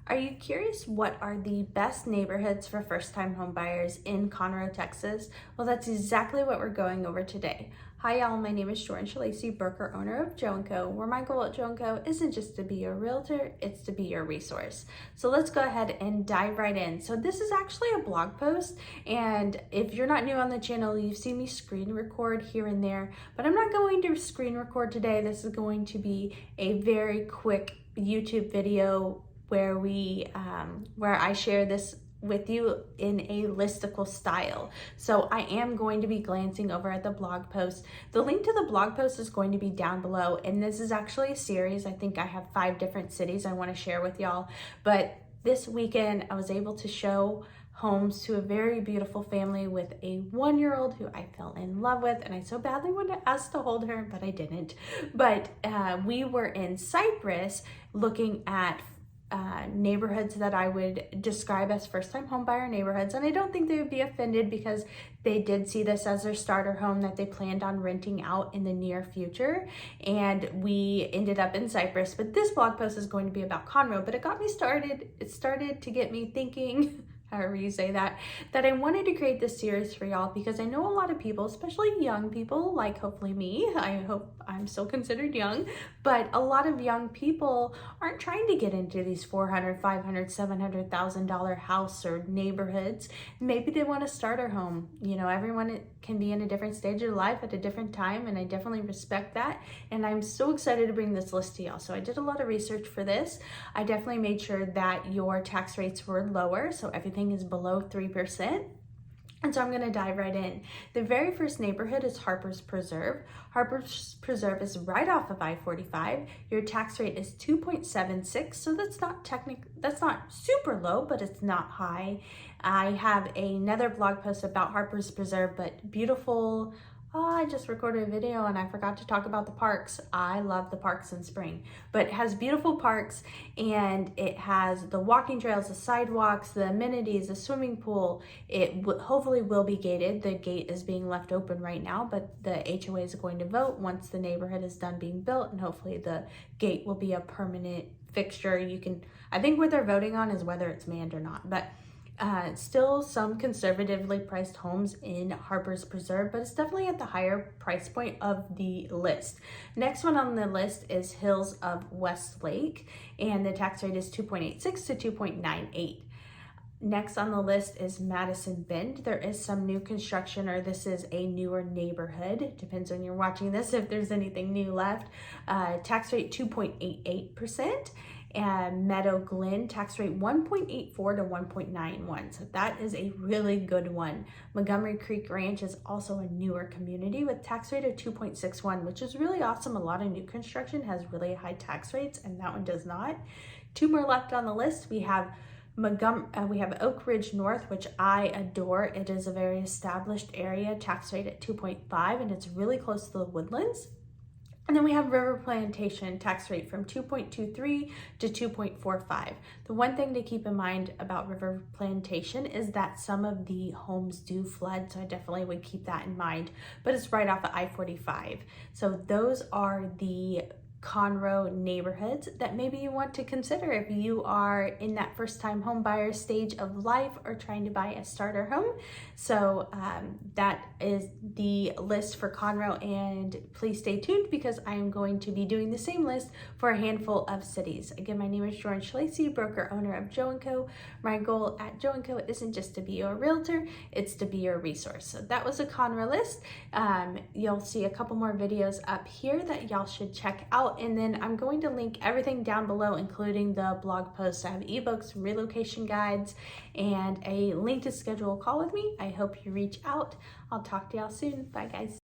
Are you curious what are the best neighborhoods for first-time home buyers in Conroe, Texas? Well, that's exactly what we're going over today. Hi y'all, my name is 𝗓𝗓𝗟𝗟𝗢𝗟, broker owner of 𝗡𝗘𝗟𝗢𝗏, where my goal at 𝗡𝗘𝗟𝗢𝗏 isn't just to be a realtor, it's to be your resource. So let's go ahead and dive right in. So this is actually a blog post, and if you're not new on the channel, you've seen me screen record here and there, but I'm not going to screen record today. This is going to be a very quick YouTube video where I share this with you in a listicle style. So I am going to be glancing over at the blog post. The link to the blog post is going to be down below, and this is actually a series. I think I have 5 different cities I want to share with y'all, but this weekend I was able to show homes to a very beautiful family with a 1-year-old who I fell in love with, and I so badly wanted to ask to hold her, but I didn't. But we were in Cypress looking at neighborhoods that I would describe as first-time homebuyer neighborhoods, and I don't think they would be offended because they did see this as their starter home that they planned on renting out in the near future, and we ended up in Cypress. But this blog post is going to be about Conroe, but it got me started. It started to get me thinking, however you say that I wanted to create this series for y'all because I know a lot of people, especially young people, like hopefully me, I hope I'm still considered young, but a lot of young people aren't trying to get into these $400,000, $500,000, $700,000 house or neighborhoods. Maybe they want to start a home. You know, everyone can be in a different stage of life at a different time, and I definitely respect that. And I'm so excited to bring this list to y'all. So I did a lot of research for this. I definitely made sure that your tax rates were lower, so everything is below 3%. And so I'm going to dive right in. The very first neighborhood is Harpers Preserve. Harpers Preserve is right off of I-45. Your tax rate is 2.76, so that's not super low, but it's not high. I have another blog post about Harpers Preserve, but beautiful. I just recorded a video and I forgot to talk about the parks. I love the parks in spring, but it has beautiful parks, and it has the walking trails, the sidewalks, the amenities, the swimming pool. It hopefully will be gated. The gate is being left open right now, but the HOA is going to vote once the neighborhood is done being built, and hopefully the gate will be a permanent fixture. I think what they're voting on is whether it's manned or not, but still some conservatively priced homes in Harpers Preserve, but it's definitely at the higher price point of the list. Next one on the list is Hills of Westlake, and the tax rate is 2.86 to 2.98. Next on the list is Madison Bend. There is some new construction, or this is a newer neighborhood. Depends when you're watching this, if there's anything new left. Tax rate 2.88%. And Meadow Glen, tax rate 1.84 to 1.91. So that is a really good one. Montgomery Creek Ranch is also a newer community with tax rate of 2.61, which is really awesome. A lot of new construction has really high tax rates, and that one does not. 2 more left on the list. We have Oak Ridge North, which I adore. It is a very established area, tax rate at 2.5, and it's really close to the Woodlands. And then we have River Plantation, tax rate from 2.23 to 2.45. The one thing to keep in mind about River Plantation is that some of the homes do flood, so I definitely would keep that in mind, but it's right off of I-45. So those are the Conroe neighborhoods that maybe you want to consider if you are in that first-time home buyer stage of life or trying to buy a starter home. So that is the list for Conroe, and please stay tuned because I am going to be doing the same list for a handful of cities. Again, my name is 𝗓𝗓𝗟𝗟𝗟𝗢𝗟, broker owner of 𝗡𝗘𝗟𝗅. My goal at 𝗡𝗘𝗟𝗅 isn't just to be your realtor, it's to be your resource. So that was a Conroe list. You'll see a couple more videos up here that y'all should check out. And then I'm going to link everything down below, including the blog posts. I have ebooks, relocation guides, and a link to schedule a call with me. I hope you reach out. I'll talk to y'all soon. Bye, guys.